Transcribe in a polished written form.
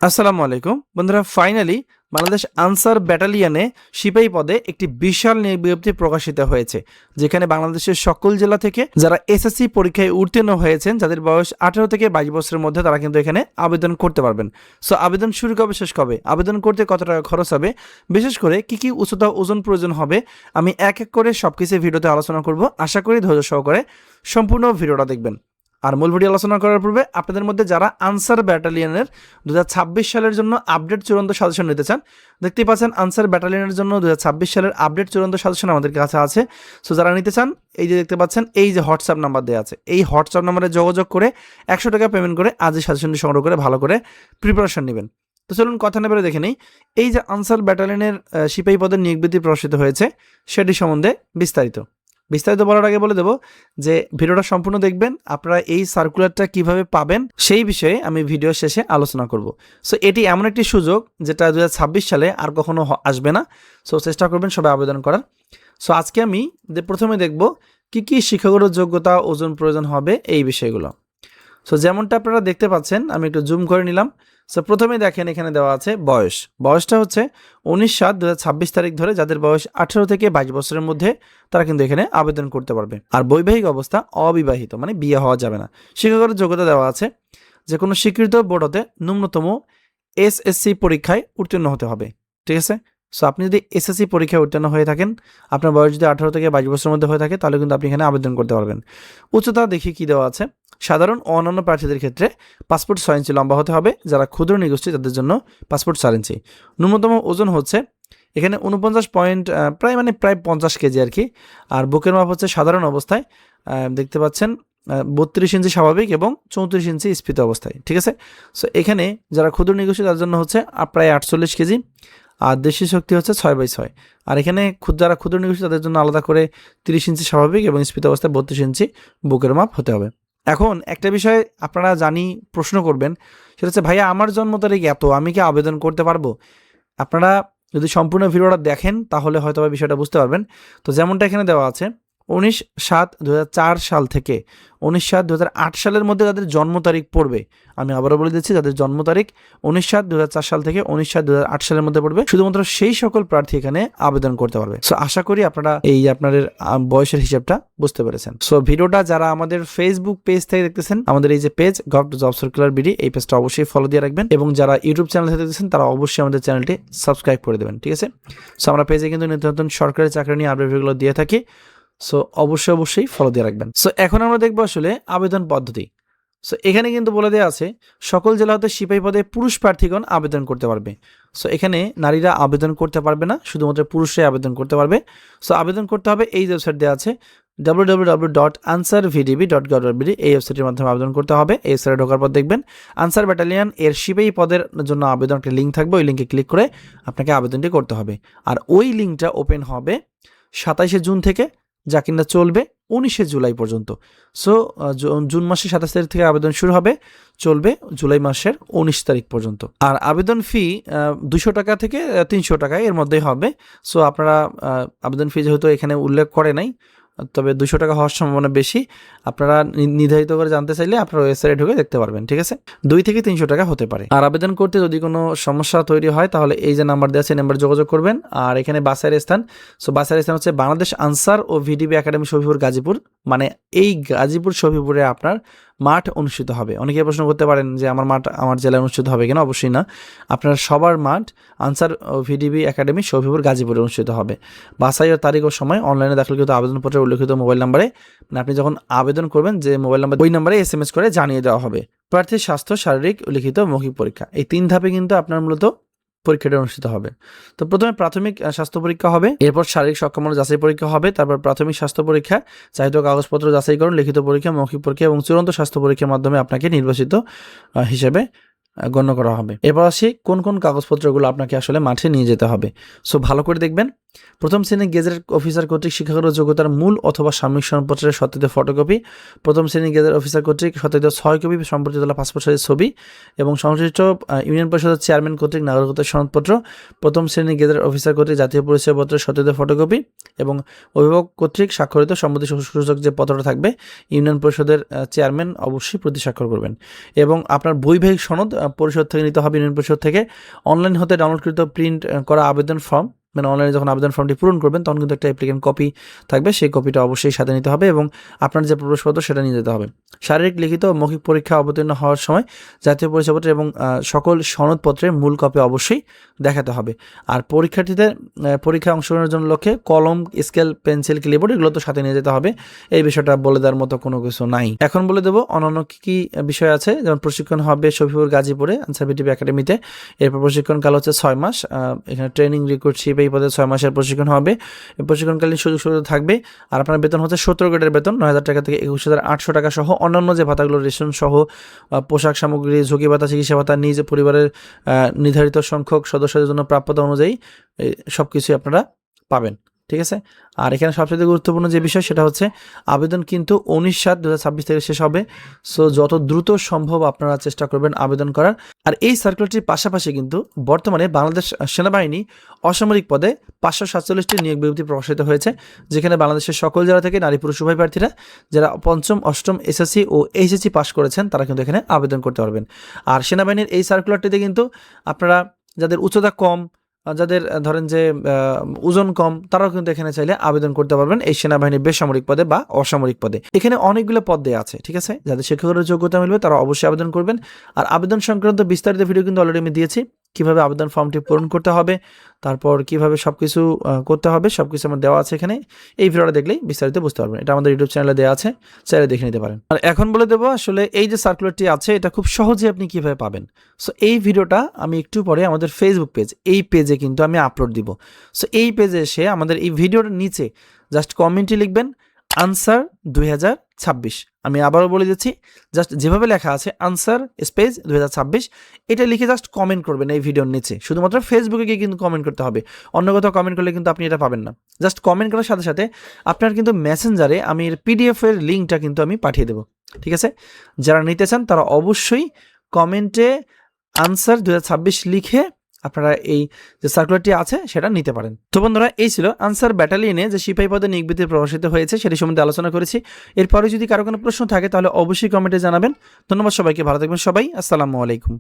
আসসালামু আলাইকুম বন্ধুরা, ফাইনালি বাংলাদেশ আনসার ব্যাটালিয়নে সিপাহী পদে একটি বিশাল নিয়োগ বিজ্ঞপ্তি প্রকাশিত হয়েছে, যেখানে বাংলাদেশের সকল জেলা থেকে যারা এসএসসি পরীক্ষায় উত্তীর্ণ হয়েছেন, যাদের বয়স 18 থেকে 22 বছরের মধ্যে, তারা কিন্তু এখানে আবেদন করতে পারবেন। সো আবেদন শুরু কবে, শেষ কবে, আবেদন করতে কত টাকা খরচ হবে, বিশেষ করে কি কি উচ্চতা ওজন প্রয়োজন হবে, আমি এক এক করে সবকিছু ভিডিওতে আলোচনা করব। আশা করি ধৈর্য সহকারে সম্পূর্ণ ভিডিওটা দেখবেন। আর মূল ভিডিও আলোচনা করার পূর্বে আপনাদের মধ্যে যারা আনসার ব্যাটালিয়নের 2026 সালের জন্য আপডেট চূড়ান্ত সাজেশন নিতে চান, দেখতেই পাচ্ছেন আনসার ব্যাটালিয়নের জন্য 2026 সালের আপডেট চূড়ান্ত সাজেশন আমাদের কাছে আছে। সো যারা নিতে চান, এই যে দেখতে পাচ্ছেন, এই যে হোয়াটসঅ্যাপ নাম্বার দেওয়া আছে, এই হোয়াটসঅ্যাপ নাম্বারে যোগাযোগ করে 100 টাকা পেমেন্ট করে আজই সাজেশনটি সংগ্রহ করে ভালো করে প্রিপারেশন নেবেন। তো চলুন কথা না বলে দেখে নেই এই যে আনসার ব্যাটালিয়নের সিপাহী পদের নিয়োগ বিজ্ঞপ্তি প্রকাশিত হয়েছে সেটি সম্বন্ধে বিস্তারিত বলার আগে বলে দেব যে ভিডিওটা সম্পূর্ণ দেখবেন। আপনারা এই সার্কুলারটা কিভাবে পাবেন সেই বিষয়ে আমি ভিডিও শেষে আলোচনা করব। সো এটি এমন একটি সুযোগ যেটা 2026 সালে আর কখনো আসবে না। সো চেষ্টা করবেন সবাই আবেদন করার। সো আজকে আমি প্রথমে দেখব কি কি শিক্ষাগত যোগ্যতা, ওজন প্রয়োজন হবে, এই বিষয়গুলো। সো যেমনটা আপনারা দেখতে পাচ্ছেন, আমি একটু জুম করে নিলাম। সো প্রথমে দেখেন এখানে দেওয়া আছে বয়সটা হচ্ছে 19/7/2026 তারিখ ধরে যাদের বয়স 18 থেকে 22 বছরের মধ্যে, তারা কিন্তু এখানে আবেদন করতে পারবে। আর বৈবাহিক অবস্থা অবিবাহিত, মানে বিয়ে হওয়া যাবে না। শিক্ষাগত যোগ্যতা দেওয়া আছে যে কোনো স্বীকৃত বোর্ড হতে ন্যূনতম এসএসসি পরীক্ষায় উত্তীর্ণ হতে হবে। ঠিক আছে। সো আপনি যদি এসএসসি পরীক্ষায় উত্তীর্ণ হয়ে থাকেন, আপনার বয়স যদি 18 থেকে 22 বছরের মধ্যে হয়ে থাকে, তাহলে কিন্তু আপনি এখানে আবেদন করতে পারবেন। উচ্চতা দেখি কি দেওয়া আছে। সাধারণ ও অন্যান্য প্রার্থীদের ক্ষেত্রে পাসপোর্ট 6 ইঞ্চি লম্বা হতে হবে। যারা ক্ষুদ্র নিগোষ্ঠী তাদের জন্য পাসপোর্ট 4 ইঞ্চি। ন্যূনতম ওজন হচ্ছে এখানে 49 পয়েন্ট, প্রায় 50 কেজি আর কি। আর বুকের মাপ হচ্ছে সাধারণ অবস্থায় দেখতে পাচ্ছেন 32 ইঞ্চি স্বাভাবিক এবং 34 ইঞ্চি স্ফীত অবস্থায়। ঠিক আছে। সো এখানে যারা ক্ষুদ্র নিগোষ্ঠী তাদের জন্য হচ্ছে প্রায় 48 কেজি। আর দেশি শক্তি হচ্ছে 6/6। আর এখানে যারা ক্ষুদ্র নিগোষ্ঠী তাদের জন্য আলাদা করে 30 ইঞ্চি স্বাভাবিক এবং স্ফীত অবস্থায় 32 ইঞ্চি বুকের মাপ হতে হবে। এখন একটা বিষয় আপনারা প্রশ্ন করবেন, সেটা হচ্ছে ভাইয়া আমার জন্ম তারিখ এত, আমি কি আবেদন করতে পারবো? আপনারা যদি সম্পূর্ণ ভিডিওটা দেখেন তাহলে হয়তো বিষয়টা বুঝতে পারবেন। তো যেমনটা এখানে দেওয়া আছে, 19/7/2004 সাল থেকে 19/7/2008 সালের মধ্যে যাদের জন্ম তারিখ পড়বে, আমি আবারও বলে দিচ্ছি, যাদের জন্ম তারিখ 19/7/2004 সাল থেকে 19/7/2008 সালের মধ্যে পড়বে, শুধুমাত্র সেই সকল প্রার্থী এখানে আবেদন করতে পারবে। সো আশা করি আপনারা আপনাদের বয়সের হিসাবটা বুঝতে পেরেছেন। সো ভিডিওটা যারা আমাদের ফেসবুক পেজ থেকে দেখতেছেন, আমাদের এই যে পেজ জব সার্কুলার বিডি, এই পেজটা অবশ্যই ফলো দিয়ে রাখবেন, এবং যারা ইউটিউব চ্যানেল থেকে দেখতেছেন তারা অবশ্যই আমাদের চ্যানেলটি সাবস্ক্রাইব করে দেবেন। ঠিক আছে। সো আমরা পেজে কিন্তু নিত্য নতুন সরকারি চাকরি নিয়ে আপডেটগুলো দিয়ে থাকি। সো অবশ্যই ফলো দিয়ে রাখবেন। সো এখন আমরা দেখবো আসলে আবেদন পদ্ধতি। সো এখানে কিন্তু বলে দেওয়া আছে সকল জেলা হতে সিপাহী পদে পুরুষ প্রার্থীগণ আবেদন করতে পারবে। সো এখানে নারীরা আবেদন করতে পারবে না, শুধুমাত্র পুরুষরাই আবেদন করতে পারবে। সো আবেদন করতে হবে, এই ওয়েবসাইট দেওয়া আছে www.ansarvdb.gov.bd, এই ওয়েবসাইটের মাধ্যমে আবেদন করতে হবে। এই ওয়েবসাইটে ঢোকার পর দেখবেন আনসার ব্যাটালিয়ন এর সিপাহী পদের জন্য আবেদন একটা লিঙ্ক থাকবে, ওই লিঙ্কে ক্লিক করে আপনাকে আবেদনটি করতে হবে। আর ওই লিঙ্কটা ওপেন হবে 27 জুন থেকে, যা কিনা চলবে 19 জুলাই পর্যন্ত। সো জুন মাসের 27 তারিখ থেকে আবেদন শুরু হবে, চলবে জুলাই মাসের 19 তারিখ পর্যন্ত। আর আবেদন ফি 200 টাকা থেকে 300 টাকা এর মধ্যেই হবে। সো আপনারা আবেদন ফি যেহেতু এখানে উল্লেখ করে নাই, তবে 200 টাকা হওয়ার সম্ভাবনা বেশি। আপনারা নির্ধারিত করে জানতে চাইলে আপনারা ওয়েবসাইটে ঢুকে দেখতে পারবেন। ঠিক আছে। 2 থেকে 300 টাকা হতে পারে। আর আবেদন করতে যদি কোনো সমস্যা তৈরি হয় তাহলে এই যে নাম্বার দেওয়া আছে, এই নাম্বারে যোগাযোগ করবেন। আর এখানে বাসের স্থান, সো বাসের স্থান হচ্ছে বাংলাদেশ আনসার ও ভিডিবি একাডেমি শফিপুর গাজীপুর, মানে এই গাজীপুর শফিপুরে আপনার মাঠ অনুষ্ঠিত হবে। অনেকে প্রশ্ন করতে পারেন যে আমার মাঠ আমার জেলায় অনুষ্ঠিত হবে কেন? অবশ্যই না, আপনার সবার মাঠ আনসার ও ভিডিবি একাডেমি শফিপুর গাজীপুরে অনুষ্ঠিত হবে। বাছাই ও তারিখ ও সময় অনলাইনে দাখিলকৃত আবেদনপত্রে উল্লেখিত মোবাইল নাম্বারে, মানে আপনি যখন আবেদন করবেন যে মোবাইল নাম্বার, ওই নাম্বারে SMS করে জানিয়ে দেওয়া হবে। প্রার্থীর স্বাস্থ্য, শারীরিক, লিখিত, মৌখিক পরীক্ষা, এই 3 ধাপে কিন্তু আপনার মূলত পরীক্ষাটা অনুষ্ঠিত হবে। তো প্রথমে প্রাথমিক স্বাস্থ্য পরীক্ষা হবে, এরপর শারীরিক সক্ষমতা যাচাই পরীক্ষা হবে, তারপর প্রাথমিক স্বাস্থ্য পরীক্ষা, চাহিদা কাগজপত্র যাচাইকরণ, লিখিত পরীক্ষা, মৌখিক পরীক্ষা এবং চূড়ান্ত স্বাস্থ্য পরীক্ষার মাধ্যমে আপনাকে নির্বাচিত হিসেবে গণ্য করা হবে। এরপর আসি কোন কোন কাগজপত্রগুলো আপনাকে আসলে মাঠে নিয়ে যেতে হবে। সো ভালো করে দেখবেন। প্রথম শ্রেণীর গেজেট অফিসার কর্তৃক শিক্ষাগত যোগ্যতার মূল অথবা সাময়িক সনদপত্রের সত্যায়িত ফটোকপি, প্রথম শ্রেণীর গেজেট অফিসার কর্তৃক সত্যায়িত 6 কপি সম্পর্কিত পাসপোর্ট সাইজের ছবি এবং সংশ্লিষ্ট ইউনিয়ন পরিষদের চেয়ারম্যান কর্তৃক নাগরিকত্বের সনদপত্র, প্রথম শ্রেণীর গেজেট অফিসার কর্তৃক জাতীয় পরিচয়পত্রের সত্যায়িত ফটোকপি এবং অভিভাবক কর্তৃক স্বাক্ষরিত সম্মতি সূচক যে পত্রটা থাকবে, ইউনিয়ন পরিষদের চেয়ারম্যান অবশ্যই প্রতি স্বাক্ষর করবেন। এবং আপনার বৈবাহিক সনদ পরিষদ থেকে নিতে হবে, ইউনিয়ন পরিষদ থেকে অনলাইন হতে ডাউনলোডকৃত প্রিন্ট করা আবেদন ফর্ম, মানে অনলাইনে যখন আবেদন ফর্মটি পূরণ করবেন তখন কিন্তু একটা অ্যাপ্লিকেন্ট কপি থাকবে, সেই কপিটা অবশ্যই সাথে নিতে হবে এবং আপনার যে প্রবেশপত্র সেটা নিয়ে যেতে হবে। শারীরিক লিখিত মৌখিক পরীক্ষা অবতীর্ণ হওয়ার সময় জাতীয় পরিচয়পত্র এবং সকল সনদপত্রের মূল কপি অবশ্যই দেখাতে হবে। আর পরীক্ষার্থীদের পরীক্ষায় অংশগ্রহণের জন্য লক্ষ্যে কলম, স্কেল, পেন্সিল, ক্লিপবোর্ড এগুলো তো সাথে নিয়ে যেতে হবে। এই বিষয়টা বলে দেওয়ার মতো কোনো কিছু নাই। এখন বলে দেবো অন্যান্য কী বিষয় আছে, যেমন প্রশিক্ষণ হবে শফিপুর গাজীপুরে আনসার বিটিভি একাডেমিতে। এরপর প্রশিক্ষণকাল হচ্ছে 6 মাস। এখানে ট্রেনিং রিক্রুটশিপ এই পদে 6 মাসের প্রশিক্ষণ হবে। প্রশিক্ষণকালীন সুযোগ সুবিধা থাকবে। আর আপনার বেতন হচ্ছে 17 গ্রেডের বেতন 9,000 টাকা থেকে 21,800 টাকা সহ অন্যান্য যে ভাতাগুলো, রেশন সহ, পোশাক সামগ্রী, ঝুঁকি ভাতা, চিকিৎসা ভাতা, নিজ পরিবারের নির্ধারিত সংখ্যক সদস্যদের জন্য প্রাপ্যতা অনুযায়ী সব কিছুই আপনারা পাবেন। ঠিক আছে। আর এখানে সবচেয়ে গুরুত্বপূর্ণ যে বিষয় সেটা হচ্ছে আবেদন কিন্তু 19/7/2026 থেকে শেষ হবে। সো যত দ্রুত সম্ভব আপনারা চেষ্টা করবেন আবেদন করার। আর এই সার্কুলারটির পাশাপাশি কিন্তু বর্তমানে বাংলাদেশ সেনাবাহিনী অসামরিক পদে 547টি নিয়োগ বিজ্ঞপ্তি প্রকাশিত হয়েছে, যেখানে বাংলাদেশের সকল জেলা থেকে নারী পুরুষ উভয় প্রার্থীরা যারা 5ম, 8ম এসএসসি ও এইচএসসি পাস করেছেন তারা কিন্তু এখানে আবেদন করতে পারবেন। আর সেনাবাহিনীর এই সার্কুলারটিতে কিন্তু আপনারা যাদের উচ্চতা কম, যাদের ধরেন যে ওজন কম, তারাও কিন্তু এখানে চাইলে আবেদন করতে পারবেন এই সেনাবাহিনীর বেসামরিক পদে বা অসামরিক পদে। এখানে অনেকগুলো পদ দেওয়া আছে। ঠিক আছে। যাদের শিক্ষকের যোগ্যতা মিলবে তারা অবশ্যই আবেদন করবেন। আর আবেদন সংক্রান্ত বিস্তারিত ভিডিও কিন্তু অলরেডি আমি দিয়েছি, কিভাবে আবেদন ফর্মটি পূরণ করতে হবে, তারপর কিভাবে সবকিছু করতে হবে, সবকিছু আমার দেওয়া আছে এখানে। এই ভিডিওটা দেখলেই বিস্তারিত বুঝতে পারবেন। এটা আমাদের ইউটিউব চ্যানেলে দেওয়া আছে, চাইলে দেখে নিতে পারেন। আর এখন বলে দেবো আসলে এই যে সার্কুলারটি আছে এটা খুব সহজে আপনি কিভাবে পাবেন। সো এই ভিডিওটা আমি একটু পরে আমাদের ফেসবুক পেজ, এই পেজে কিন্তু আমি আপলোড দিব। সো এই পেজে এসে আমাদের এই ভিডিওর নিচে জাস্ট কমেন্টে লিখবেন আনসার 2026। আমি আবারও বলে দিচ্ছি, জাস্ট যেভাবে লেখা আছে আনসার স্পেস 2026 এটা লিখে জাস্ট কমেন্ট করবেন এই ভিডিওর নিচে। শুধুমাত্র ফেসবুকে গিয়ে কিন্তু কমেন্ট করতে হবে, অন্য কোথাও কমেন্ট করলে কিন্তু আপনি এটা পাবেন না। জাস্ট কমেন্ট করার সাথে সাথে আপনার কিন্তু মেসেঞ্জারে আমি এর পিডিএফ এর লিঙ্কটা কিন্তু আমি পাঠিয়ে দেবো। ঠিক আছে। যারা নিতে চান তারা অবশ্যই কমেন্টে আনসার 2026 লিখে আপনারা এই যে সার্কুলারটি আছে সেটা নিতে পারেন। তো বন্ধুরা, এই ছিল আনসার ব্যাটালিয়নে যে সিপাহী পদে নিয়োগ বিজ্ঞপ্তি প্রকাশিত হয়েছে সেটি সম্বন্ধে আলোচনা করেছি। এরপরে যদি কারো কোনো প্রশ্ন থাকে তাহলে অবশ্যই কমেন্টে জানাবেন। ধন্যবাদ সবাইকে, ভালো থাকবেন সবাই। আসসালামু আলাইকুম।